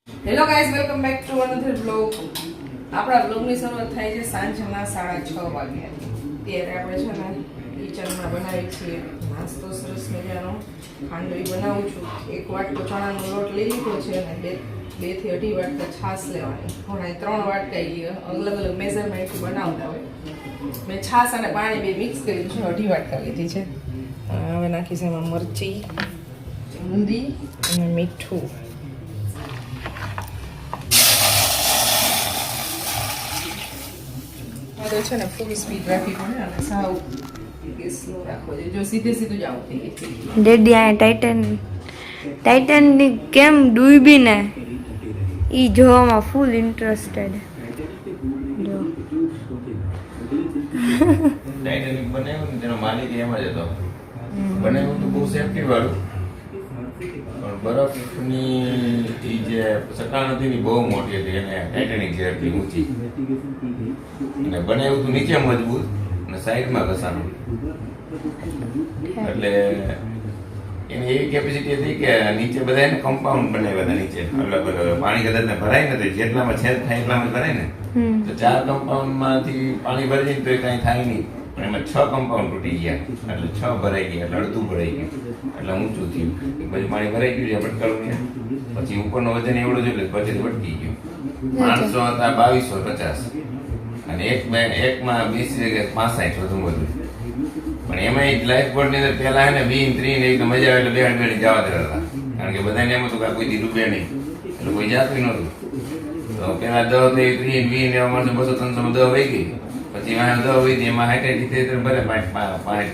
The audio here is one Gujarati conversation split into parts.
Hello guys, welcome back to another blog. આપણા બ્લોગની શરૂઆત થાય છે સાંજના 6:30 વાગ્યા. ત્યારે આપણે છે ને કિચનમાં બનાવીએ છીએ નાસ્તો સરસ મજાનો. ખાંડવી બનાવું છું. 1 વાટકો ચણાનો લોટ લઈ લીધો છે અને 2 થી 2.5 વાટકા છાશ લેવાની. હમણાં 3 વાટકા અલગ અલગ મેઝરમેન્ટથી બનાવતા હોય. મેં છાશ અને પાણી બે મિક્સ કર્યું છે. 2.5 વાટકા લીધી છે. હવે નાખીશ એમાં મરચી, હળદી અને મીઠું. તો છે ને ફૂલ સ્પીડ રાખવી પડે અને સાવ ગેસ સ્લો રાખવો જોઈએ. જો સીધે સીધું જ આવતી ડેડી આ ટાઇટન કેમ ડૂબી ને ઈ જોવામાં ફૂલ ઇન્ટરેસ્ટેડ. જો ટાઇટેનિક બનાવ્યું ને તેનો માલિક એમ જ હતો. બનાવ્યું તો બહુ સેફટી વાળું, પણ બરફની ઈ જે સકાણ હતી ને બહુ મોટી હતી, એને ટાઇટેનિક જેટલી ઊંચી, અને બનાવ્યું તો નીચે મજબૂત અને સાઈડમાં ઘસાનું. એટલે એની એવી કેપેસિટી હતી કે નીચે બધા એને કમ્પાઉન્ડ બનાવ્યા હતા. નીચે અલગ અલગ પાણી કદાચ ને ભરાય નથી, જેટલામાં છેદ થાય એટલામાં ભરાય ને, તો 4 કમ્પાઉન્ડમાંથી પાણી ભરી જાય તો એ કાંઈ થાય નહીં. પણ એમાં 6 કમ્પાઉન્ડ તૂટી ગયા, એટલે 6 ભરાઈ ગયા, એટલે અડધું ભરાઈ ગયું, એટલે ઊંચું થયું. પછી પાણી ભરાઈ ગયું છે ભટકાળું ને, પછી ઉપરનો વજન એવડો છે એટલે પછી ભટકી ગયું. માણસો હતા 2250 અને એકમાં 20 જગ્યાએ 65 વધુ. પણ એમાં એક લાઈફ બોર્ડ ની અંદર પેલા ને 20 30 એવી મજા આવે એટલે બેડી જવા દેતા, કારણ કે બધાને એમ હતું કે કોઈ દી ડૂબે નહીં, એટલે કોઈ જાતું નહોતું. તો પેલા 10 30 20 એવા માણસો 200 300 10 વહી ગઈ. પછી એમાં 10 વહી ગઈ, એમાં 60 ભલે 5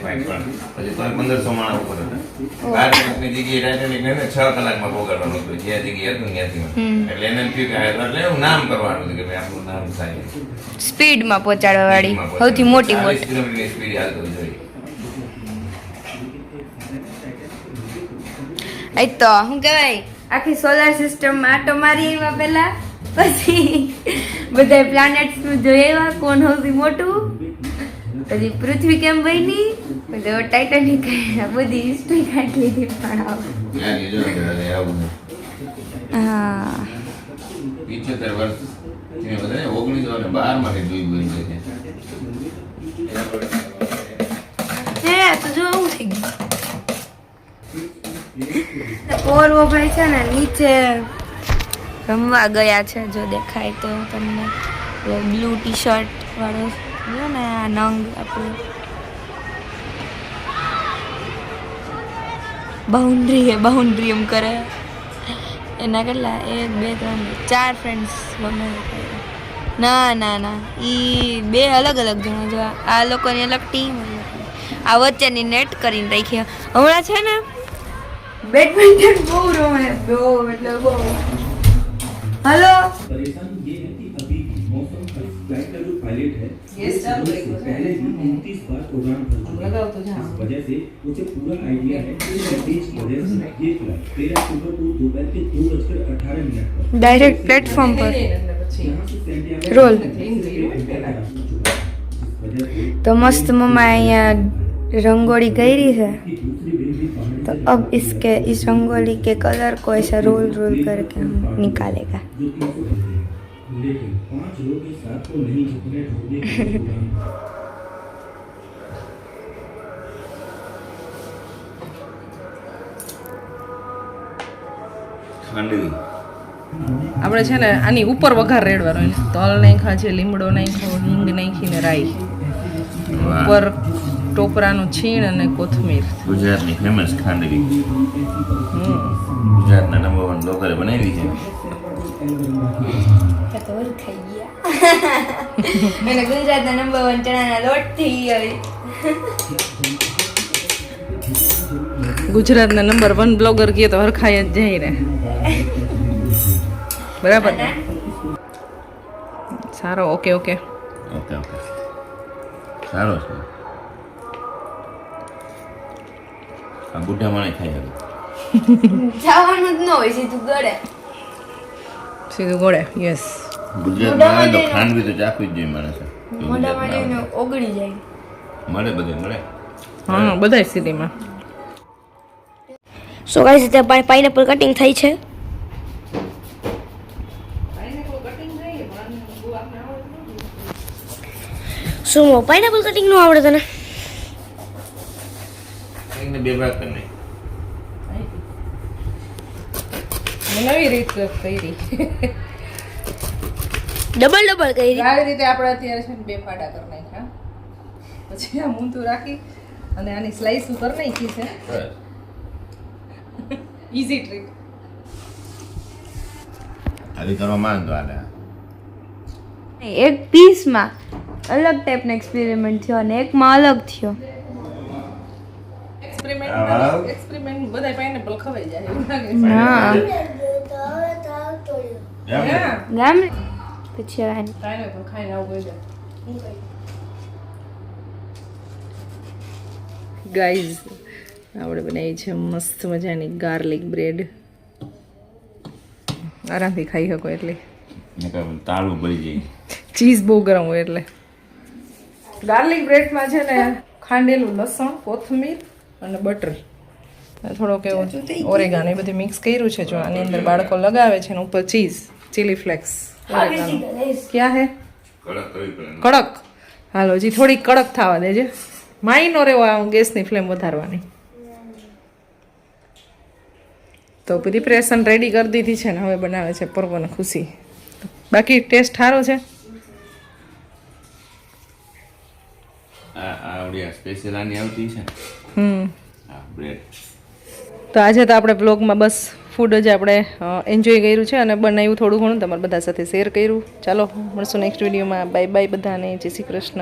પણ પછી તો 1500 માણસ ઉપર હતા. ની જગ્યાએ ટાઇટેનિક ને 6 કલાકમાં પોગાડવાનું હતું, જે જગ્યાએ હતું ત્યાંથી. એટલે એને એમ થયું કે એટલે એવું નામ કરવાનું હતું કે ભાઈ આપણું નામ થાય સ્પીડમાં પહોંચાડવા વાળી સૌથી મોટી બોટ. 40 કિલોમીટરની સ્પીડ હાલતો જોઈએ. એ તો શું કહેવાય, આખી સોલાર સિસ્ટમ આટો મારી આવ્યા પેલા, પછી બધા પ્લાનેટ્સ નું જોયા કોણ સૌથી મોટું, પછી પૃથ્વી કેમ બની, પછી ટાઇટેનિક બધી હિસ્ટ્રી કાઢી લીધી. પણ હા 75 વર્ષ 1912 માંથી ડૂબી ગઈ છે. તો જો આવું થઈ ગયું. પોરવો ભાઈ છે ને નીચે રમવા ગયા છે, જો દેખાય તો તમને. બ્લુ ટી શર્ટ વાળો જો ને આ નંગ આપણું બાઉન્ડ્રી એમ કરે. એના કેટલા 1 2 3 4 ફ્રેન્ડ્સ ગમે. ના ઈ 2 અલગ અલગ જણા. જો આ લોકોની અલગ ટીમ, આ વચ્ચેની નેટ કરીને રાખી. હમણાં છે ને બેડમિન્ટન બહુ રમે, બહુ એટલે બહુ. हेलो परेशानी ये है कि अभी भी मौसम फ्लाइट का जो पायलट है Yes, sir. पहले भी 29 बार उड़ान भर चुका है। लगाओ तो जहाँ। इस वजह से मुझे पूरा आइडिया है कि तेज की वजह से ये फ्लाइट 13 अक्टूबर को दोपहर के 2:18 पर डायरेक्ट प्लेटफॉर्म पर यहाँ से सेंटियागो रोल. जिस वजह से तो मस्त मम्मा यहाँ रंगोली करी है, की दूसरी वेव भी पहाड़ तो अब इस रंगोली के कलर को ऐसा रोल करके हम निकालेगा. जो 300 बन गई। लेकिन 5 लोग इस रात को नहीं झुकने ढूंढने के लिए उड़ान ખાંડવી આપણે છે ને આની ઉપર વઘાર રેડવાનો. તલ નાખ્યા છે, લીમડો નાખ્યો, હિંગ નાખીને રાઈ, ઉપર ટોપરાનું છીણ અને કોથમીર. ગુજરાતની ફેમસ ખાંડવી. ગુજરાતના નંબર 1 લોકોએ બનાવી છે. मैंने गुजरात ना नंबर 1 चना लोट थी गई. ગુજરાતના નંબર 1 બ્લોગર કહીએ તો હરખાઈ જ જાય ને. બરાબર ને? સારો. ઓકે ઓકે સારો છે. આ બુઢા માણે ખાઈ આવે. જવાનું જ ન હોય, સીધું ગળે. સીધું ગોળે. યસ. ગુજરાતમાં આવે તો ખાંડવી તો ચાખવી જ જોઈએ માણસે. મોઢામાં જઈને ઓગળી જાય. મળે બધે મળે. હા, બધા સિટીમાં. સો ગાઈસ, અત્યારે પાઇનેપલ કટિંગ થઈ છે. કટિંગ જોઈએ પણ બહુ આપણે આવડતું નથી. શું પાઇનેપલ કટિંગ નું આવડે તને? એકને બે ભાગ કરી નાખ. મેં નવી રીત કરી ડબલ કરી આવી રીતે આપણે અત્યારે છે ને 2 ફાડા કરી નાખ્યા પછી આ મૂંતું રાખી અને આની સ્લાઈસ કરી નાખી છે. બસ. Easy trick. આથી કરવા માંડો આને. એક પીસમાં અલગ ટાઈપનો એક્સપેરિમેન્ટ થયો અને એકમાં અલગ થયો. એક્સપેરિમેન્ટ બધા પાઇનેપલ ખવાઈ જાય એવું લાગે છે. હા એમ ને? ગામ પછી હવે પાઇનેપલ ખાઈને આવું કહી દે. ગાઈઝ આપણે બનાવી છે મસ્ત મજાની ગાર્લિક બ્રેડ. આરામથી ખાઈ શકો એટલે નકર તાળું ભરી જાય. ચીઝ બહુ ગરમ હોય એટલે. ગાર્લિક બ્રેડમાં છે ને ખાંડેલું લસણ, કોથમીર અને બટર, થોડોક એવો ઓરેગાનો એ બધું મિક્સ કર્યું છે. જો આની અંદર બાળકો લગાવે છે ને ઉપર ચીઝ, ચીલી ફ્લેક્સ, ઓરેગાનો. ક્યાં હે? કડક કરવી પડે. કડક. હાલો જી થોડી કડક થવા દેજે. માઇનો રેવો આ ગેસની ફ્લેમ વધારવાની. તો પ્રિપરેશન રેડી કરી દીધી છે ને હવે બનાવે છે પર્વને ખુશી. બાકી ટેસ્ટ સારો છે. આ આવડી સ્પેશિયલ આની આવતી છે. હા બ્રેડ. તો આજે તો આપણે બ્લોગમાં બસ ફૂડ જ આપણે એન્જોય કર્યું છે અને બનાવ્યું થોડું ઘણું તમારા બધા સાથે શેર કર્યું. ચાલો મળશું નેક્સ્ટ વિડીયોમાં. બાય બાય બધાને. જય શ્રી કૃષ્ણ.